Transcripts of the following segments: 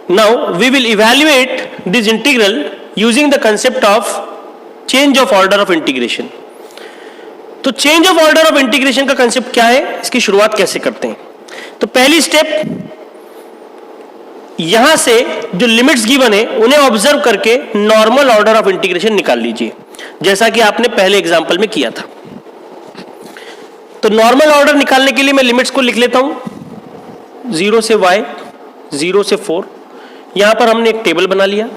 Now we will evaluate this integral using the concept of change of order of integration. तो change of order of integration का concept क्या है, इसकी शुरुआत कैसे करते हैं? तो पहली स्टेप, यहां से जो लिमिट्स गिवन है उन्हें ऑब्जर्व करके नॉर्मल ऑर्डर ऑफ इंटीग्रेशन निकाल लीजिए, जैसा कि आपने पहले एग्जांपल में किया था। तो नॉर्मल ऑर्डर निकालने के लिए मैं लिमिट्स को लिख लेता हूं, 0 से y, 0 से 4। यहां पर हमने एक टेबल बना लिया।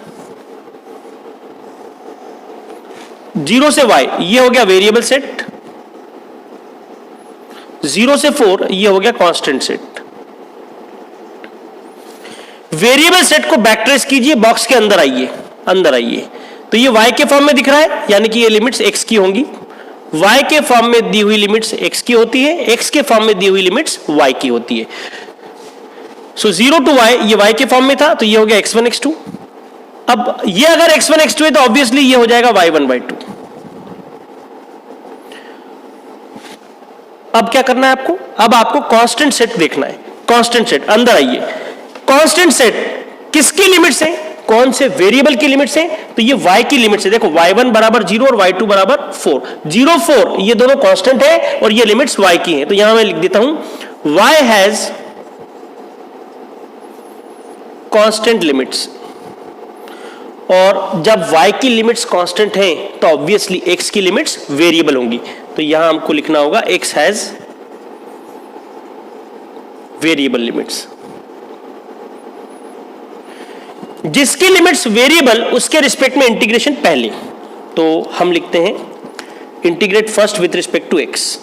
0 से y ये हो गया वेरिएबल सेट, 0 से 4 ये हो गया कांस्टेंट सेट। वेरिएबल सेट को बैकट्रेस कीजिए, बॉक्स के अंदर आइए। तो ये y के फॉर्म में दिख रहा है, यानी कि ये लिमिट्स x की होंगी। y के फॉर्म में दी हुई लिमिट्स x की होती है, x के फॉर्म में दी हुई लिमिट्स y की होती है। सो 0 टू y ये y के फॉर्म में था, तो ये हो गया x1 x2। अब ये अगर x1 x2 है तो ऑब्वियसली ये हो जाएगा y1 y2। अब क्या करना है आपको? अब आपको कांस्टेंट सेट देखना है। कांस्टेंट सेट, अंदर आइए। कांस्टेंट सेट किसकी लिमिट्स हैं? कौन से वेरिएबल की लिमिट्स हैं? तो ये y की लिमिट्स है। देखो y1 बराबर 0 और y2 बराबर 4। 0 4 ये दोनों कांस्टेंट है और ये लिमिट्स y की हैं। तो यहां मैं लिख देता हूं y हैज कांस्टेंट लिमिट्स। और जब y की लिमिट्स कांस्टेंट हैं तो ऑब्वियसली x की लिमिट्स वेरिएबल होंगी। तो यहां हमको लिखना होगा x हैज वेरिएबल लिमिट्स। जिसकी लिमिट्स वेरिएबल उसके रिस्पेक्ट में इंटीग्रेशन पहले। तो हम लिखते हैं integrate first with respect to x।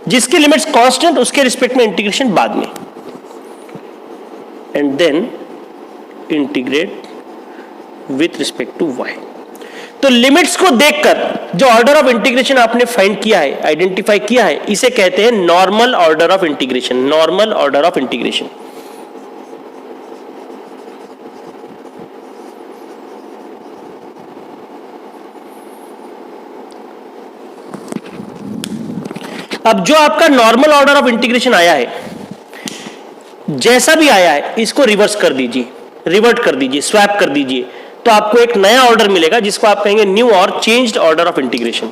जिसकी लिमिट्स कांस्टेंट उसके रिस्पेक्ट में इंटीग्रेशन बाद में, and then integrate with respect to y। तो लिमिट्स को देखकर जो ऑर्डर ऑफ इंटीग्रेशन आपने फाइंड किया है, आइडेंटिफाई किया है, इसे कहते हैं normal order of integration. Normal order of integration. अब जो आपका नॉर्मल ऑर्डर ऑफ इंटीग्रेशन आया है, जैसा भी आया है, इसको रिवर्स कर दीजिए, रिवर्ट कर दीजिए, स्वैप कर दीजिए, तो आपको एक नया ऑर्डर मिलेगा जिसको आप कहेंगे न्यू और changed order of integration.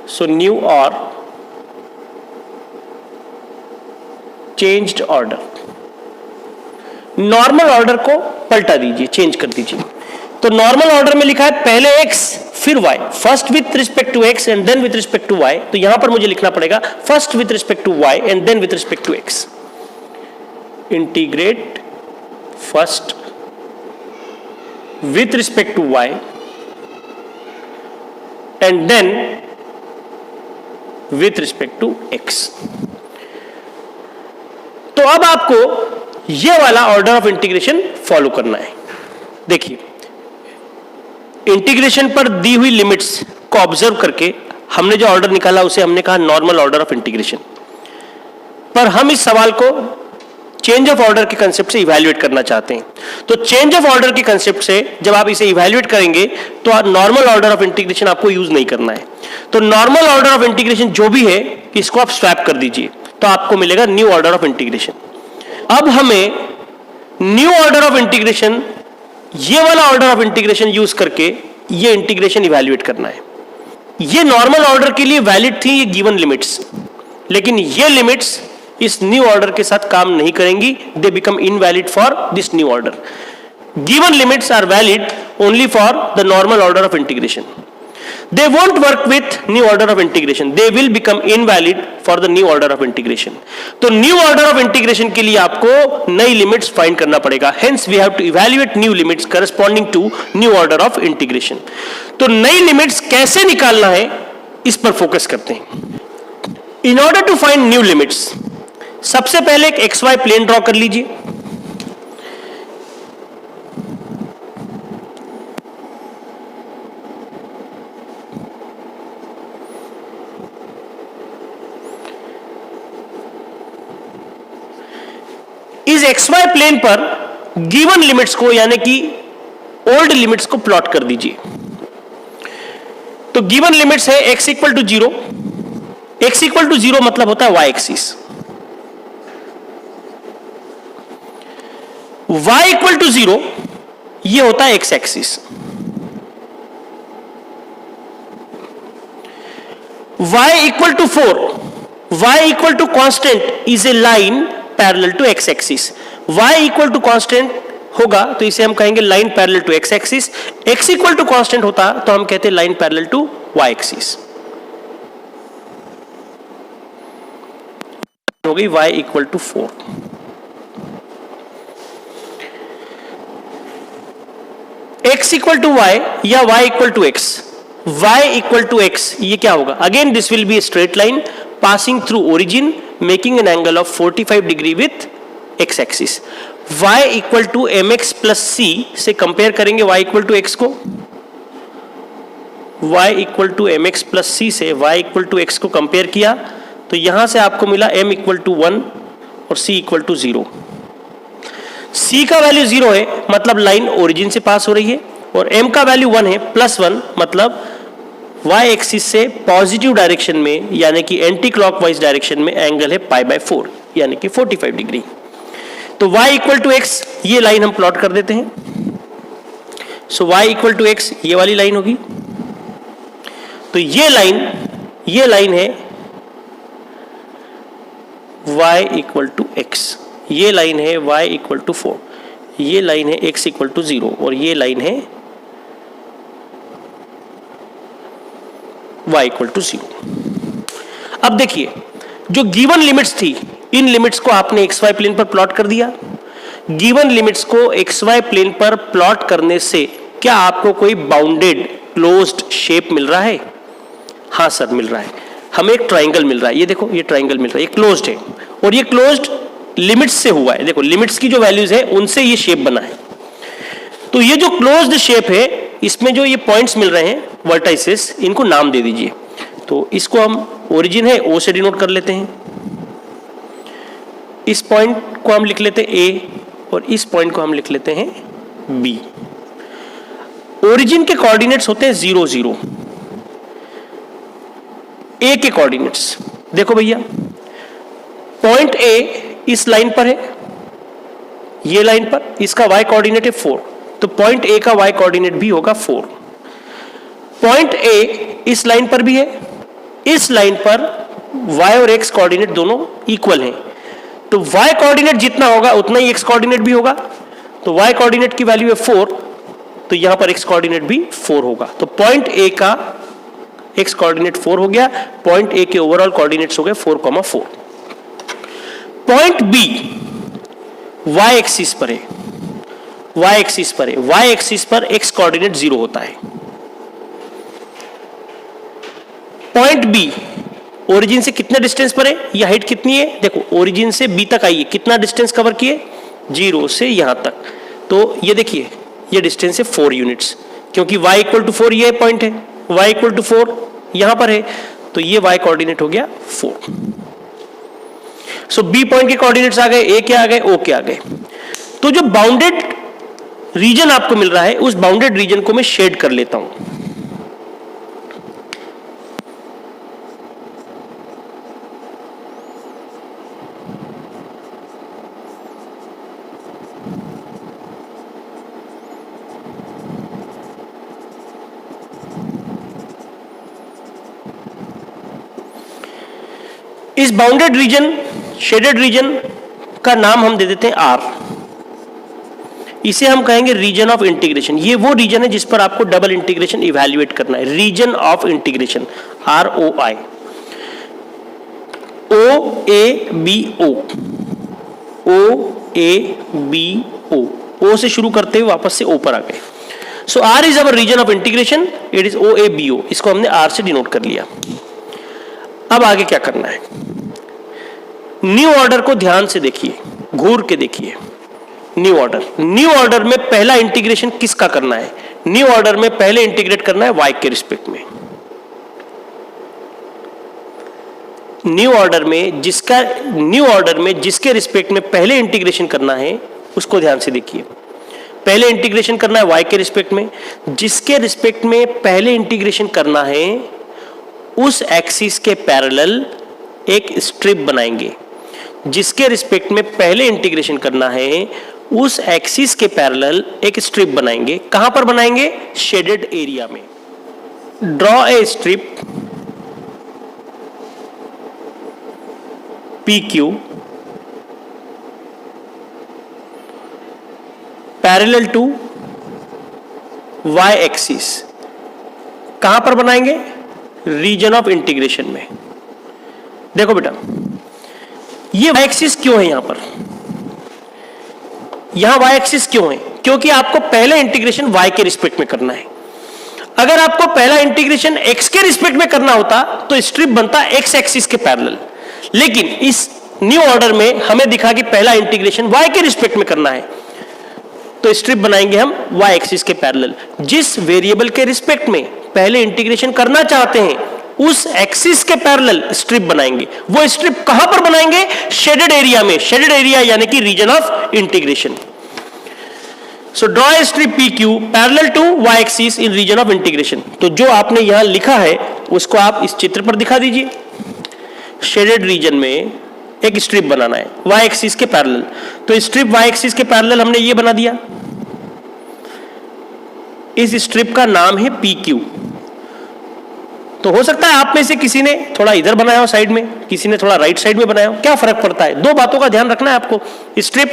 So new और चेंज्ड ऑर्डर। नॉर्मल ऑर्डर को पलटा दीजिए, चेंज कर दीजिए। तो नॉर्मल ऑर्डर में लिखा है पहले x फिर y, first with respect to x and then with respect to y। तो यहां पर मुझे लिखना पड़ेगा first with respect to y and then with respect to x। Integrate first with respect to y and then with respect to x। तो अब आपको यह वाला ऑर्डर ऑफ इंटीग्रेशन फॉलो करना है। देखिए, इंटीग्रेशन पर दी हुई लिमिट्स को ऑब्जर्व करके हमने जो ऑर्डर निकाला उसे हमने कहा नॉर्मल ऑर्डर ऑफ इंटीग्रेशन। पर हम इस सवाल को चेंज ऑफ ऑर्डर के कंसेप्ट से इवैल्यूएट करना चाहते हैं। तो चेंज ऑफ ऑर्डर के कंसेप्ट से जब आप इसे इवैल्यूएट करेंगे तो नॉर्मल ऑर्डर ऑफ इंटीग्रेशन आपको यूज नहीं करना है। तो नॉर्मल ऑर्डर ऑफ इंटीग्रेशन जो भी है इसको आप स्वैप कर दीजिए, तो आपको मिलेगा न्यू ऑर्डर ऑफ इंटीग्रेशन। अब हमें न्यू ऑर्डर ऑफ इंटीग्रेशन, ये वाला ऑर्डर ऑफ इंटीग्रेशन यूज करके ये इंटीग्रेशन इवैल्यूएट करना है। ये नॉर्मल ऑर्डर के लिए वैलिड थी ये गिवन लिमिट्स, लेकिन ये लिमिट्स इस न्यू ऑर्डर के साथ काम नहीं करेंगी। They become invalid for this new order. Given limits are valid only for the normal order of integration. They won't work with new order of integration. They will become invalid for the new order of integration. तो new order of integration के लिए आपको नई limits find करना पड़ेगा। Hence we have to evaluate new limits corresponding to new order of integration. तो नई limits कैसे निकालना है इस पर फोकस करते हैं। In order to find new limits, सबसे पहले एक XY प्लेन ड्रॉ कर लीजिए। इस XY प्लेन पर गिवन लिमिट्स को यानी कि ओल्ड लिमिट्स को प्लॉट कर दीजिए। तो गिवन लिमिट्स है x equal to 0, x equal to 0 मतलब होता है y axis, y equal to 0 ये होता है x axis, y equal to 4, y equal to constant is a line parallel to x axis, y equal to constant होगा तो इसे हम कहेंगे line parallel to x axis, x equal to constant होता तो हम कहते हैं line parallel to y axis. हो गई y equal to 4। x equal to y या y equal to x, y equal to x ये क्या होगा? Again this will be a straight line passing through origin making an angle of 45 degree with x axis. y equal to mx plus c से compare करेंगे y equal to x को, y equal to mx plus c से y equal to x को compare किया तो यहां से आपको मिला m इक्वल टू 1 और c इक्वल टू 0। c का वैल्यू 0 है मतलब लाइन ओरिजिन से पास हो रही है, और m का वैल्यू 1 है प्लस 1 मतलब y एक्सिस से पॉजिटिव डायरेक्शन में यानी कि एंटी क्लॉकवाइज डायरेक्शन में एंगल है π/4 यानी कि 45 डिग्री। तो y इक्वल टू x ये लाइन हम प्लॉट कर देते हैं। सो y इक्वल टू x ये वाली लाइन होगी, तो ये लाइन है y इक्वल टू x, ये लाइन है y इक्वल टू 4, ये लाइन है x इक्वल टू 0 और ये लाइन है y इक्वल टू 0। अब देखिए जो गिवन लिमिट्स थी इन लिमिट्स को आपने xy प्लेन पर प्लॉट कर दिया। गिवन लिमिट्स को xy प्लेन पर प्लॉट करने से क्या आपको कोई बाउंडेड क्लोज्ड शेप मिल रहा है? हाँ सर मिल रहा है, हमें एक ट्राइंगल मिल रहा है। ये देखो ये ट्राइंगल मिल रहा है, ये क्लोज्ड है और ये क्लोज्ड लिमिट्स से हुआ है। देखो लिमिट्स की जो वैल्यूज है उनसे ये शेप बना है। तो ये जो क्लोज्ड शेप है इसमें जो ये पॉइंट्स मिल रहे हैं वर्टाइसेस, इनको नाम दे दीजिए। तो इसको हम ओरिजिन है O से डिनोट कर लेते हैं, इस पॉइंट को हम लिख लेते हैं A और इस पॉइंट को हम लिख लेते हैं B। ओरिजिन के कोऑर्डिनेट्स होते हैं 0 0, A के कोऑर्डिनेट्स देखो भैया, पॉइंट A इस लाइन पर है, ये लाइन पर, इसका y कोऑर्डिनेट है 4, तो पॉइंट A का y कोऑर्डिनेट भी होगा 4। पॉइंट A इस लाइन पर भी है, इस लाइन पर y और x कोऑर्डिनेट दोनों इक्वल हैं, तो y कोऑर्डिनेट जितना होगा उतना ही x कोऑर्डिनेट भी होगा। तो y कोऑर्डिनेट की वैल्यू है 4, तो यहां पर x कोऑर्डिनेट भी 4 होगा। तो पॉइंट A का x कोऑर्डिनेट 4 हो गया, पॉइंट A के ओवरऑल कोऑर्डिनेट्स हो गए 4,4। पॉइंट B y एक्सिस पर है, y एक्सिस पर है, y एक्सिस पर x कोऑर्डिनेट 0 होता है। पॉइंट B ओरिजिन से कितने डिस्टेंस पर है, यह हाइट कितनी है, देखो ओरिजिन से B तक आइए, कितना डिस्टेंस कवर किए, 0 से यहां तक, तो ये देखिए ये डिस्टेंस है 4 यूनिट्स, क्योंकि y इक्वल टू 4 ये पॉइंट है, y इक्वल टू 4 यहां पर है, तो ये y कोऑर्डिनेट हो गया 4। सो B पॉइंट के कोऑर्डिनेट्स आ गए, A के आ गए, O के आ गए। तो जो बाउंडेड रीजन आपको मिल रहा है उस बाउंडेड रीजन को मैं शेड कर लेता हूं। इस बाउंडेड रीजन शेडेड रीजन का नाम हम दे देते हैं R। इसे हम कहेंगे रीजन ऑफ इंटीग्रेशन। ये वो रीजन है जिस पर आपको डबल इंटीग्रेशन इवैल्यूएट करना है, region of integration ROI। OABO, OABO, O से शुरू करते हुए वापस से O पर आ गए। So R is our region of integration, it is OABO, इसको हमने R से डिनोट कर लिया। अब आगे क्या करना है, न्यू ऑर्डर को ध्यान से देखिए, घूर के देखिए। न्यू ऑर्डर में पहला इंटीग्रेशन किसका करना है, न्यू ऑर्डर में पहले इंटीग्रेट करना है y के रिस्पेक्ट में। न्यू ऑर्डर में जिसके रिस्पेक्ट में पहले इंटीग्रेशन करना है उसको ध्यान से देखिए। पहले इंटीग्रेशन करना है y के रिस्पेक्ट में, जिसके रिस्पेक्ट में पहले इंटीग्रेशन करना है उस एक्सिस के पैरेलल एक स्ट्रिप बनाएंगे जिसके रिस्पेक्ट में पहले इंटीग्रेशन करना है, उस एक्सिस के पैरेलल एक स्ट्रिप बनाएंगे। कहां पर बनाएंगे? शेडेड एरिया में। Draw a strip PQ parallel to Y axis. कहां पर बनाएंगे? रीजन ऑफ इंटीग्रेशन में। देखो बेटा, ये Y एक्सिस क्यों है? यहां पर यहां Y एक्सिस क्यों है? क्योंकि आपको पहले इंटीग्रेशन Y के रिस्पेक्ट में करना है। अगर आपको पहला इंटीग्रेशन X के रिस्पेक्ट में करना होता तो स्ट्रिप बनता X एक्सिस के पैरेलल, लेकिन इस न्यू ऑर्डर में हमें दिखा कि पहला इंटीग्रेशन Y के रिस्पेक्ट में करना है, तो स्ट्रिप बनाएंगे हम Y एक्सिस के पैरेलल। जिस वेरिएबल के रिस्पेक्ट में पहले इंटीग्रेशन करना चाहते हैं उस एक्सिस के पैरेलल स्ट्रिप बनाएंगे। वो स्ट्रिप कहां पर बनाएंगे? शेडेड एरिया में। शेडेड एरिया यानी कि region of integration. So draw a strip PQ parallel to Y axis in region of integration. तो जो आपने यहां लिखा है उसको आप इस चित्र पर दिखा दीजिए। शेडेड रीजन में एक स्ट्रिप बनाना है Y एक्सिस के पैरेलल, तो स्ट्रिप Y एक्सिस के पैरेलल हमने ये बना दिया। इस स्ट्रिप का नाम है PQ। तो हो सकता है आप में से किसी ने थोड़ा इधर बनाया हो साइड में, किसी ने थोड़ा राइट साइड में बनाया हो, क्या फर्क पड़ता है? दो बातों का ध्यान रखना है आपको। स्ट्रिप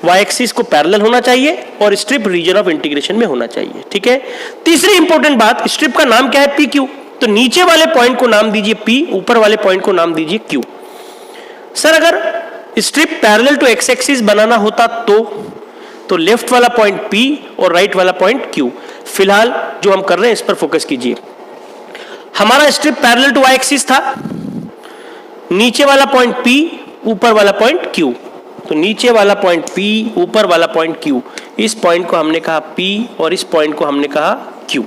Y एक्सिस को पैरेलल होना चाहिए और स्ट्रिप रीजन ऑफ इंटीग्रेशन में होना चाहिए। ठीक है। तीसरी इंपॉर्टेंट बात, स्ट्रिप का नाम क्या है? PQ। तो नीचे वाले पॉइंट को नाम दीजिए P, ऊपर वाले पॉइंट को नाम दीजिए Q। सर अगर strip parallel to X axis बनाना होता तो लेफ्ट वाला पॉइंट P और राइट वाला पॉइंट Q। फिलहाल जो हम कर रहे हैं इस पर फोकस कीजिए। हमारा strip parallel to Y axis था, नीचे वाला पॉइंट P, ऊपर वाला पॉइंट Q। तो नीचे वाला पॉइंट P, ऊपर वाला पॉइंट Q, इस पॉइंट को हमने कहा P और इस पॉइंट को हमने कहा Q।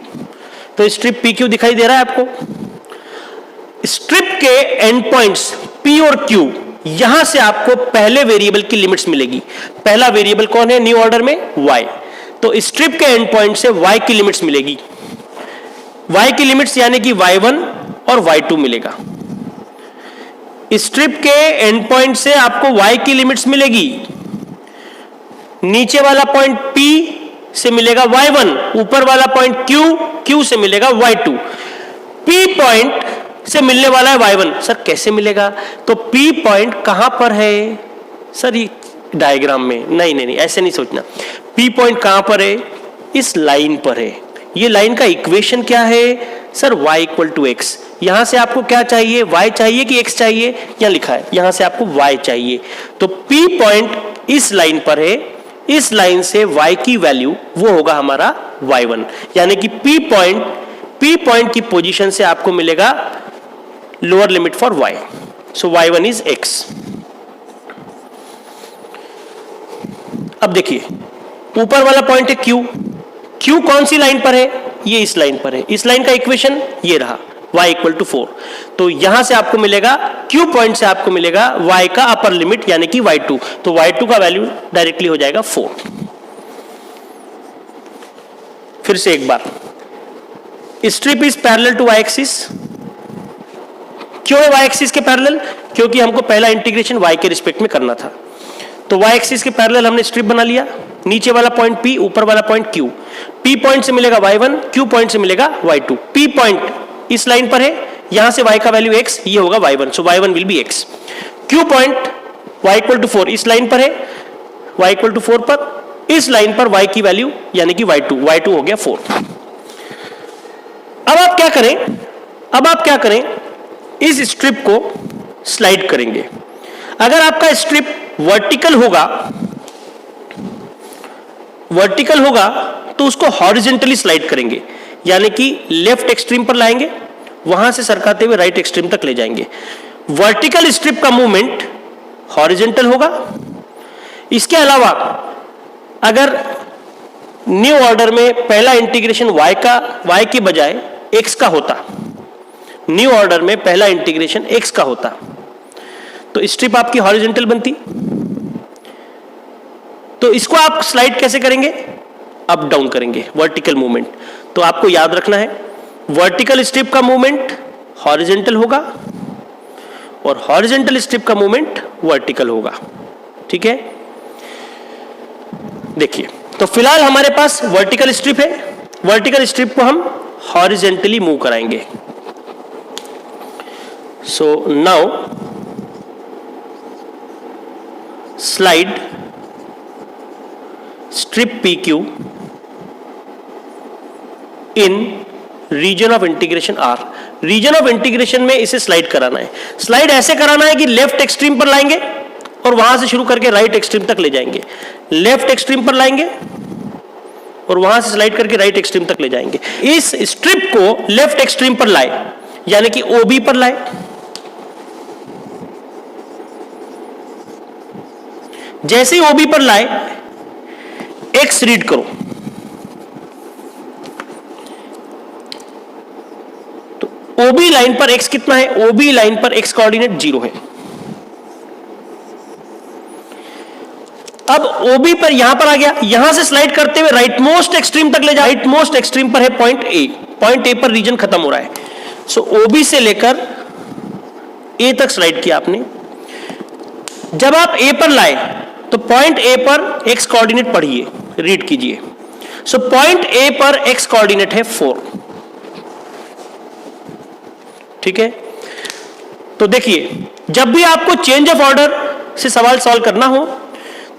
तो स्ट्रिप PQ दिखाई दे रहा है आपको। स्ट्रिप के एंड पॉइंट्स P और Q, यहां से आपको पहले वेरिएबल की लिमिट्स मिलेगी। पहला वेरिएबल कौन है न्यू ऑर्डर में? Y। तो स्ट्रिप के एंड पॉइंट से Y की लिमिट्स मिलेगी। Y की लिमिट्स यानी कि Y1 और Y2 मिलेगा। स्ट्रिप के एंड पॉइंट से आपको Y की लिमिट्स मिलेगी। नीचे वाला पॉइंट P से मिलेगा Y1, ऊपर वाला पॉइंट Q से मिलेगा Y2। P पॉइंट से मिलने वाला है Y1। सर कैसे मिलेगा? तो P पॉइंट कहां पर है? सर ये डायग्राम में। नहीं, ऐसे नहीं सोचना। P पॉइंट कहां पर है? इस लाइन पर है। ये लाइन का इक्वेशन क्या है? Sir y equal to x. यहां से आपको क्या चाहिए? y चाहिए कि x चाहिए? यहां लिखा है, यहां से आपको y चाहिए। तो P पॉइंट इस लाइन पर है, इस लाइन से y की वैल्यू वो होगा हमारा y1, यानी कि P पॉइंट की पोजीशन से आपको मिलेगा lower limit for y। So y1 is x। अब देखिए ऊपर वाला पॉइंट है Q कौन सी लाइन पर है? ये इस लाइन पर है। इस लाइन का इक्वेशन ये रहा, y इक्वल टू 4। तो यहां से आपको मिलेगा Q पॉइंट से आपको मिलेगा y का अपर लिमिट यानी कि y2। तो y2 का वैल्यू डायरेक्टली हो जाएगा 4। फिर से एक बार, strip is parallel to y axis. क्यों है y एक्सिस के पैरेलल? क्योंकि हमको पहला इंटीग्रेशन y के रिस्पेक्ट में करना था। तो y एक्सिस के पैरेलल हमने स्ट्रिप बना लिया। नीचे वाला पॉइंट P, ऊपर वाला पॉइंट Q। P पॉइंट से मिलेगा y1, Q पॉइंट से मिलेगा y2। P पॉइंट इस लाइन पर है, यहां से y का वैल्यू x, ये होगा y1, so y1 will be x। Q point y equal to 4 इस लाइन पर है, y इक्वल टू 4 पर, इस लाइन पर y की वैल्यू यानी कि y2 हो गया 4। अब आप क्या करें? इस स्ट्रिप को स्लाइड करेंगे। अगर आपका स्ट्रिप वर्टिकल होगा तो उसको हॉरिजॉन्टली स्लाइड करेंगे, यानी कि लेफ्ट एक्सट्रीम पर लाएंगे, वहां से सरकाते हुए राइट एक्सट्रीम तक ले जाएंगे। वर्टिकल स्ट्रिप का मूवमेंट हॉरिजॉन्टल होगा। इसके अलावा अगर न्यू ऑर्डर में पहला इंटीग्रेशन y के बजाय x का होता, न्यू ऑर्डर में पहला इंटीग्रेशन x का होता, तो स्ट्रिप आपकी हॉरिजॉन्टल बनती। तो इसको आप स्लाइड कैसे करेंगे? अप डाउन करेंगे, वर्टिकल मूवमेंट। तो आपको याद रखना है वर्टिकल स्ट्रिप का मूवमेंट हॉरिजॉन्टल होगा और हॉरिजॉन्टल स्ट्रिप का मूवमेंट वर्टिकल होगा। ठीक है, देखिए, तो फिलहाल हमारे पास वर्टिकल स्ट्रिप है, वर्टिकल स्ट्रिप को हम हॉरिजॉन्टली मूव कराएंगे। So now slide strip PQ in region of integration R। Region of integration में इसे स्लाइड कराना है। स्लाइड ऐसे कराना है कि लेफ्ट एक्सट्रीम पर लाएंगे और वहां से शुरू करके राइट एक्सट्रीम तक ले जाएंगे, लेफ्ट एक्सट्रीम पर लाएंगे और वहां से स्लाइड करके राइट एक्सट्रीम तक ले जाएंगे। इस स्ट्रिप को लेफ्ट एक्सट्रीम पर लाए, यानी कि OB पर लाए। जैसे ही OB पर लाए, X रीड करो, तो OB लाइन पर X कितना है? OB लाइन पर X कोऑर्डिनेट 0 है। अब OB पर यहां पर आ गया, यहां से स्लाइड करते हुए राइट मोस्ट एक्सट्रीम तक ले जाए। राइट मोस्ट एक्सट्रीम पर है पॉइंट A, पॉइंट A पर रीजन खत्म हो रहा है। सो OB से लेकर A तक स्लाइड किया आपने। जब आप A पर लाए तो पॉइंट A पर X कोऑर्डिनेट पढ़िए, रीड कीजिए। सो पॉइंट A पर X कोऑर्डिनेट है 4। ठीक है, तो देखिए, जब भी आपको चेंज ऑफ ऑर्डर से सवाल सॉल्व करना हो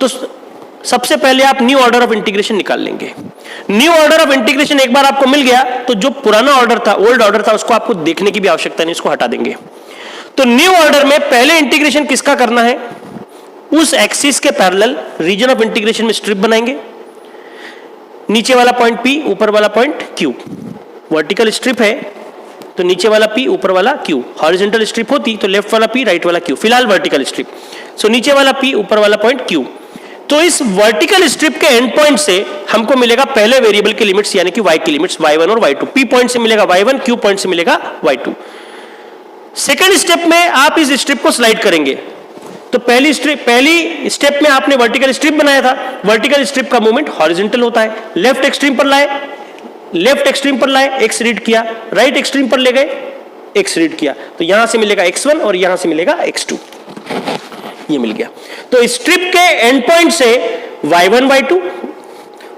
तो सबसे पहले आप न्यू ऑर्डर ऑफ इंटीग्रेशन निकाल लेंगे। न्यू ऑर्डर ऑफ इंटीग्रेशन एक बार आपको मिल गया तो जो पुराना ऑर्डर था, ओल्ड ऑर्डर था, उसको आपको देखने की भी आवश्यकता नहीं, उसको हटा देंगे। तो न्यू ऑर्डर में पहले इंटीग्रेशन किसका करना है? उस एक्सिस के पैरेलल रीजन ऑफ इंटीग्रेशन में स्ट्रिप बनाएंगे। नीचे वाला पॉइंट P, ऊपर वाला पॉइंट Q। वर्टिकल स्ट्रिप है तो नीचे वाला P, ऊपर वाला Q। हॉरिजॉन्टल स्ट्रिप होती तो लेफ्ट वाला P, राइट वाला Q। फिलहाल वर्टिकल स्ट्रिप, सो नीचे वाला P, ऊपर वाला पॉइंट Q। तो इस वर्टिकल स्ट्रिप के एंड पॉइंट से हमको मिलेगा पहले वेरिएबल की लिमिट्स, यानी कि y की लिमिट्स y1 और y2। P पॉइंट से मिलेगा y1, Q पॉइंट से मिलेगा y2। सेकेंड स्टेप में आप इस स्ट्रिप को स्लाइड करेंगे। तो पहली स्टेप में आपने वर्टिकल स्ट्रिप बनाया था, वर्टिकल स्ट्रिप का मूवमेंट हॉरिजॉन्टल होता है। लेफ्ट एक्सट्रीम पर लाए, लेफ्ट एक्सट्रीम पर लाए, X रीड किया, राइट एक्सट्रीम पर ले गए, X रीड किया, तो यहां से मिलेगा X1 और यहां से मिलेगा X2। ये मिल गया। तो स्ट्रिप के एंड पॉइंट से y1 y2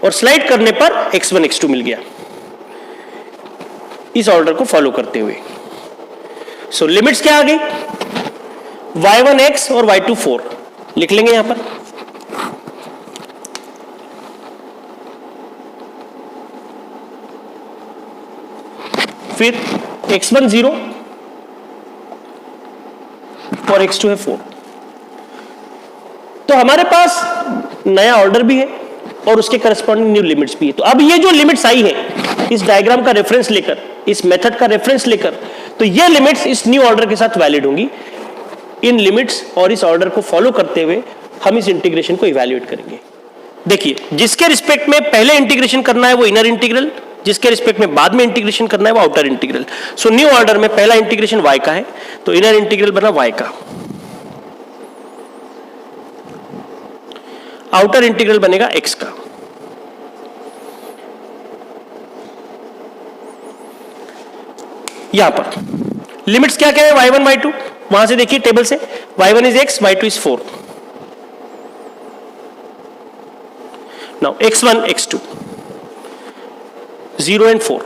और स्लाइड करने पर x1 x2 मिल गया, इस ऑर्डर को फॉलो करते हुए। सो लिमिट्स क्या आ गई? y1 x और y2 4 लिख लेंगे यहां पर। फिर x1 0 और x2 है 4। तो हमारे पास नया ऑर्डर भी है और उसके करस्पॉन्डिंग न्यू लिमिट्स भी है। तो अब ये जो लिमिट्स आई है इस डायग्राम का रेफरेंस लेकर, इस मेथड का रेफरेंस लेकर, तो ये लिमिट्स इस न्यू ऑर्डर के साथ वैलिड होंगी। इन लिमिट्स और इस ऑर्डर को फॉलो करते हुए हम इस इंटीग्रेशन को इवैल्यूएट करेंगे। देखिए, जिसके रिस्पेक्ट में पहले इंटीग्रेशन करना है वो इनर इंटीग्रल, जिसके रिस्पेक्ट में बाद में इंटीग्रेशन करना है वो outer integral. So new order में पहला इंटीग्रेशन y का है तो इनर इंटीग्रल बना y का, आउटर इंटीग्रल बनेगा x का। यहां पर लिमिट्स क्या क्या है? y1 y2, वहां से देखिए टेबल से, y1 is x, y2 is 4। Now x1 x2 0 and 4।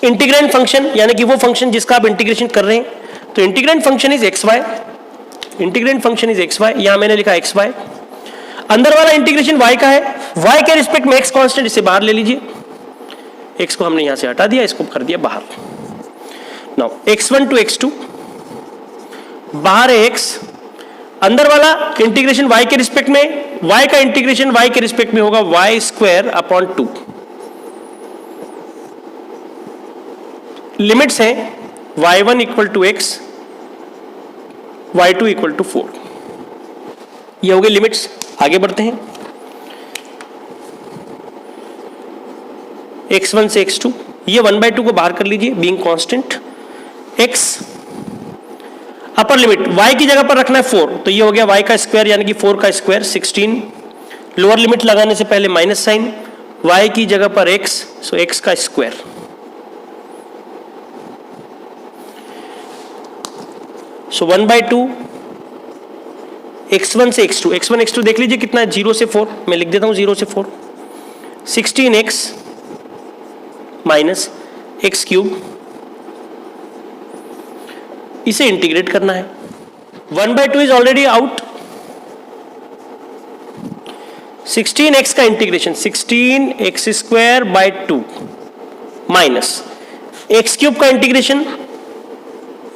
Integrand function यानी कि वो फंक्शन जिसका आप इंटीग्रेशन कर रहे हैं, तो integrand function is xy, integrand function is xy, यहां मैंने लिखा xy। अंदर वाला इंटीग्रेशन y का है, y के रिस्पेक्ट में x कांस्टेंट, इसे बाहर ले लीजिए, x को हमने यहां से हटा दिया, इसको कर दिया बाहर। नाउ x1 टू x2, बाहर है x, अंदर वाला इंटीग्रेशन y के रिस्पेक्ट में, y का इंटीग्रेशन y के रिस्पेक्ट में होगा y स्क्वायर अपॉन 2। लिमिट्स हैं y1 equal to x, y2 equal to 4। ये हो गए लिमिट्स। आगे बढ़ते हैं, x1 से x2, ये 1/2 को बाहर कर लीजिए being constant. x upper limit y की जगह पर रखना है 4, तो ये हो गया y का स्क्वायर यानी कि 4 का स्क्वायर 16। लोअर लिमिट लगाने से पहले माइनस साइन, y की जगह पर x, सो x का स्क्वायर। सो 1/2 x1 से x2, x1 x2 देख लीजिए कितना है, 0 से 4, मैं लिख देता हूं 0 से 4, 16x माइनस एक्स क्यूब, इसे इंटीग्रेट करना है। 1/2 इज ऑलरेडी आउट, 16x का integration 16x² 2 minus x cube का integration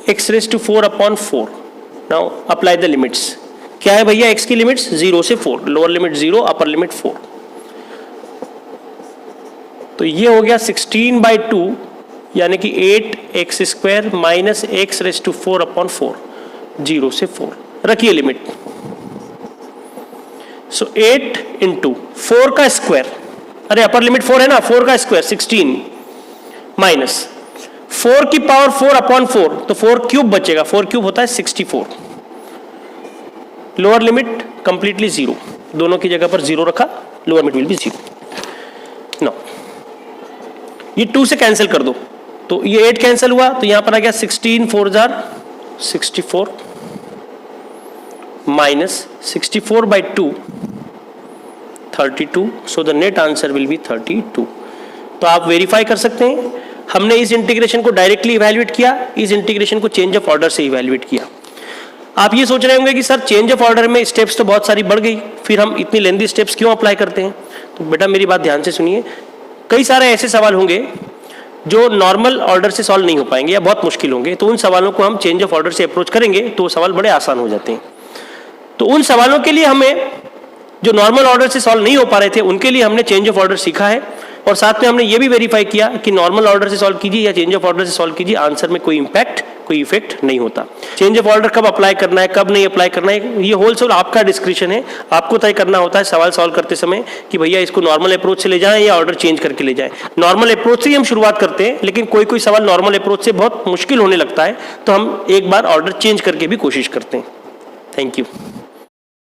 x⁴/4। Now apply the limits. क्या है भैया x की लिमिट्स? 0 से 4, लोअर लिमिट 0, अपर लिमिट 4। तो ये हो गया 16/2 यानी कि 8x² माइनस x⁴/4, 0 से 4। रखिए लिमिट। सो 8 इंटू 4 का स्क्वायर, अरे अपर लिमिट 4 है ना, 4 का स्क्वायर 16 माइनस 4 की पावर 4/4, तो 4 क्यूब बचेगा, 4 क्यूब होता है 64। लोअर लिमिट कंप्लीटली 0, दोनों की जगह पर 0 रखा, lower limit will be 0। No, ये 2 से कैंसिल कर दो, तो ये 8 कैंसिल हुआ, तो यहां पर आ गया 16 4 64 minus 64/2 32। So the net answer will be 32। तो आप वेरीफाई कर सकते हैं, हमने इस इंटीग्रेशन को डायरेक्टली इवैल्यूएट किया, इस इंटीग्रेशन को चेंज ऑफ ऑर्डर से इवैल्यूएट किया। आप ये सोच रहे होंगे कि सर चेंज ऑफ ऑर्डर में स्टेप्स तो बहुत सारी बढ़ गई, फिर हम इतनी लेंथी स्टेप्स क्यों अप्लाई करते हैं? तो बेटा मेरी बात ध्यान से सुनिए, कई सारे ऐसे सवाल होंगे जो नॉर्मल ऑर्डर से सॉल्व नहीं हो पाएंगे या बहुत मुश्किल होंगे, तो उन सवालों को हम चेंज ऑफ ऑर्डर से अप्रोच करेंगे तो वो सवाल बड़े आसान हो जाते हैं। तो उन सवालों के लिए हमें, जो नॉर्मल ऑर्डर से सॉल्व नहीं हो पा रहे थे, उनके लिए हमने चेंज ऑफ ऑर्डर सीखा है, और साथ में हमने ये भी वेरीफाई किया कि नॉर्मल ऑर्डर से सॉल्व कीजिए या चेंज ऑफ ऑर्डर से सॉल्व कीजिए, आंसर में कोई इंपैक्ट, कोई इफेक्ट नहीं होता। चेंज ऑफ ऑर्डर कब अप्लाई करना है, कब नहीं अप्लाई करना है, ये होलसेल आपका डिस्क्रिप्शन है, आपको तय करना होता है सवाल सॉल्व करते समय कि भैया इसको नॉर्मल अप्रोच से ले जाएं या ऑर्डर चेंज करके ले जाएं। नॉर्मल अप्रोच से ही हम शुरुआत करते हैं, लेकिन कोई कोई सवाल नॉर्मल अप्रोच से बहुत मुश्किल होने लगता है, तो हम एक बार ऑर्डर चेंज करके भी कोशिश करते हैं। Thank you.